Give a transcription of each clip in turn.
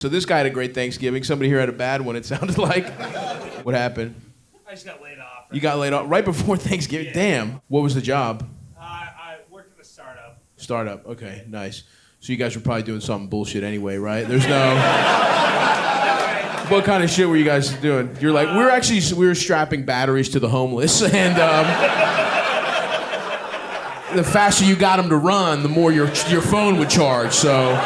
So this guy had a great Thanksgiving. Somebody here had a bad one, it sounded like. What happened? I just got laid off. You got laid off right before Thanksgiving? Yeah. Damn. What was the job? I worked at a startup. Startup. Okay, nice. So you guys were probably doing something bullshit anyway, right? There's no... What kind of shit were you guys doing? You're like, we were strapping batteries to the homeless, and the faster you got them to run, the more your phone would charge, so...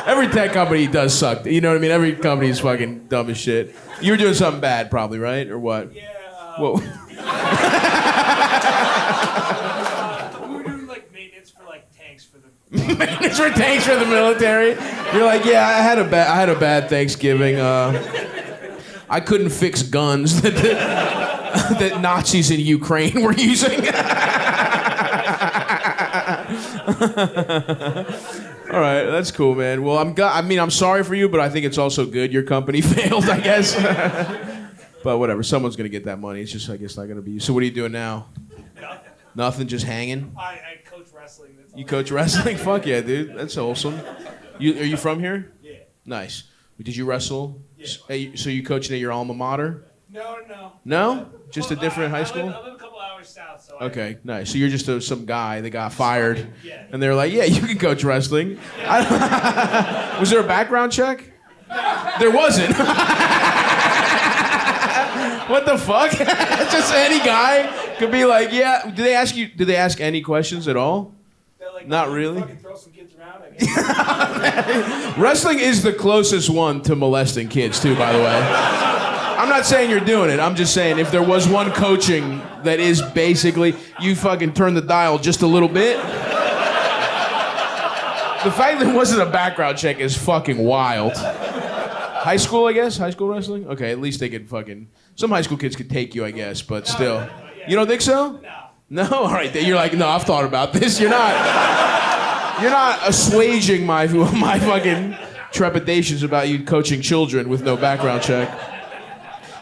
Every tech company does suck. You know what I mean? Every company is fucking dumb as shit. You were doing something bad, probably, right? Or what? Yeah. Whoa. We were doing like maintenance for like tanks for the. Maintenance for tanks for the military. You're like, yeah, I had a bad Thanksgiving. I couldn't fix guns that Nazis in Ukraine were using. All right, that's cool, man. Well, I'm sorry for you, but I think it's also good your company failed, I guess. But whatever, someone's gonna get that money. It's just, I guess, not gonna be you. So what are you doing now? Nothing. Nothing, just hanging? I coach wrestling. That's all. You coach wrestling? Fuck yeah, dude. That's wholesome. Are you from here? Yeah. Nice. Did you wrestle? Yeah. So you coaching at your alma mater? No. No? Just a different high school? I live a couple hours south, so. Okay, nice. So you're just some guy that got fired, Yeah. and they're like, yeah, you can coach wrestling. Was there a background check? There wasn't. What the fuck? Just any guy could be like, yeah. Did they ask any questions at all? They're like, Not really. Fucking throw some kids around, I guess. Wrestling is the closest one to molesting kids, too, by the way. I'm not saying you're doing it. I'm just saying if there was one coaching that is basically you fucking turn the dial just a little bit. The fact that it wasn't a background check is fucking wild. High school, I guess? High school wrestling? Okay, at least they could fucking... Some high school kids could take you, I guess, but still. You don't think so? No. No? All right, you're like, no, I've thought about this. You're not assuaging my fucking trepidations about you coaching children with no background check.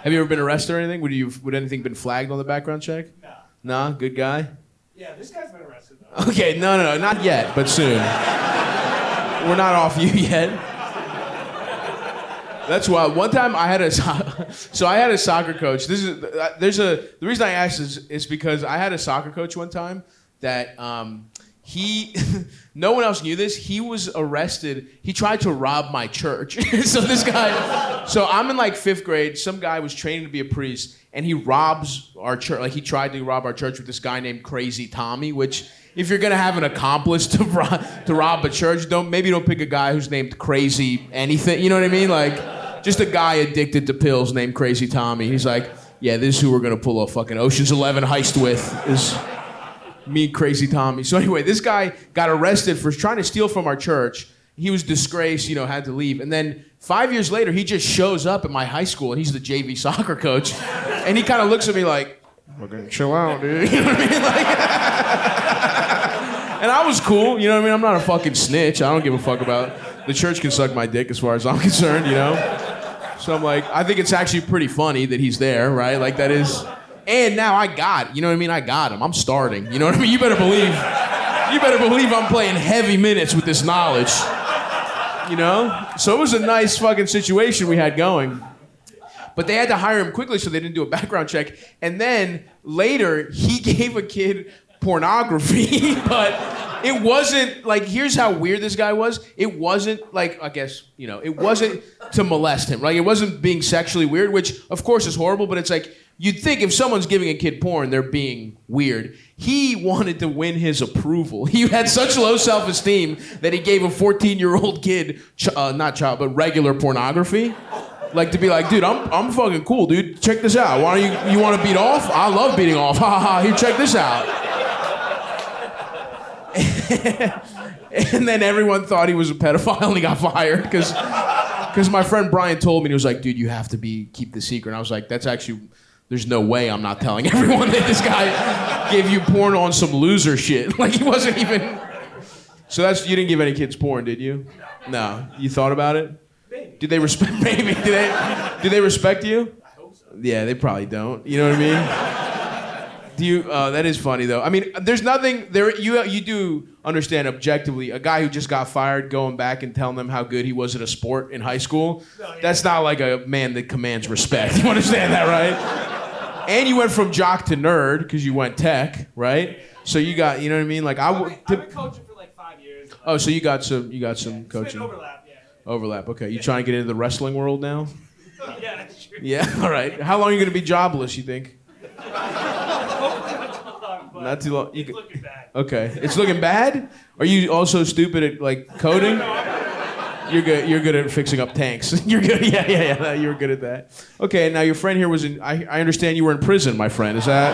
Have you ever been arrested or anything? Would anything been flagged on the background check? No. Nah, good guy? Yeah, this guy's been arrested, though. Okay, no, not yet, but soon. We're not off you yet. That's wild. One time I had a soccer coach. The reason I asked is because I had a soccer coach one time that no one else knew this. He was arrested. He tried to rob my church. So I'm in like 5th grade. Some guy was training to be a priest, and he robs our church. Like he tried to rob our church with this guy named Crazy Tommy, which if you're gonna have an accomplice to rob a church, don't pick a guy who's named Crazy anything. You know what I mean? Like just a guy addicted to pills named Crazy Tommy. He's like, yeah, this is who we're gonna pull a fucking Ocean's 11 heist with. Is me, Crazy Tommy. So anyway, this guy got arrested for trying to steal from our church. He was disgraced, had to leave. And then 5 years later, he just shows up at my high school, and he's the JV soccer coach. And he kind of looks at me like, fucking chill out, dude. You know what I mean? Like, and I was cool, you know what I mean? I'm not a fucking snitch. I don't give a fuck about the church can suck my dick as far as I'm concerned, So I'm like, I think it's actually pretty funny that he's there, right? Like that is... And now I got it. You know what I mean? I got him. I'm starting. You know what I mean? You better believe I'm playing heavy minutes with this knowledge. So it was a nice fucking situation we had going. But they had to hire him quickly, so they didn't do a background check. And then later, he gave a kid pornography, but it wasn't like, here's how weird this guy was. It wasn't like, I guess, it wasn't to molest him. Like, it wasn't being sexually weird, which of course is horrible, but it's like, you'd think if someone's giving a kid porn, they're being weird. He wanted to win his approval. He had such low self-esteem that he gave a 14-year-old kid, not child, but regular pornography. Like to be like, dude, I'm fucking cool, dude. Check this out. Why don't you want to beat off? I love beating off. Ha ha ha. Here, check this out. And then everyone thought he was a pedophile and he got fired because my friend Brian told me, and he was like, dude, you have to keep the secret. And I was like, there's no way I'm not telling everyone that this guy gave you porn on some loser shit. Like he wasn't even... So you didn't give any kids porn, did you? No. You thought about it? Maybe. Did they respect... Maybe. Do they respect you? I hope so. Yeah, they probably don't. You know what I mean? Do you? That is funny though. I mean, there's nothing there. You do understand objectively a guy who just got fired going back and telling them how good he was at a sport in high school. No, yeah. That's not like a man that commands respect. You understand that, right? And you went from jock to nerd because you went tech, right? Yeah. So you got, you know what I mean? Like I've been coaching for like 5 years. Oh, so you got some coaching. Overlap, yeah. Overlap. Okay, you trying to get into the wrestling world now? Yeah, that's true. Yeah. All right. How long are you gonna be jobless? You think? Not too long. It's looking bad. Okay. It's looking bad? Are you also stupid at like coding? You're good. You're good at fixing up tanks. You're good. Yeah. You're good at that. Okay. Now your friend here was in. I understand you were in prison, my friend. Is that?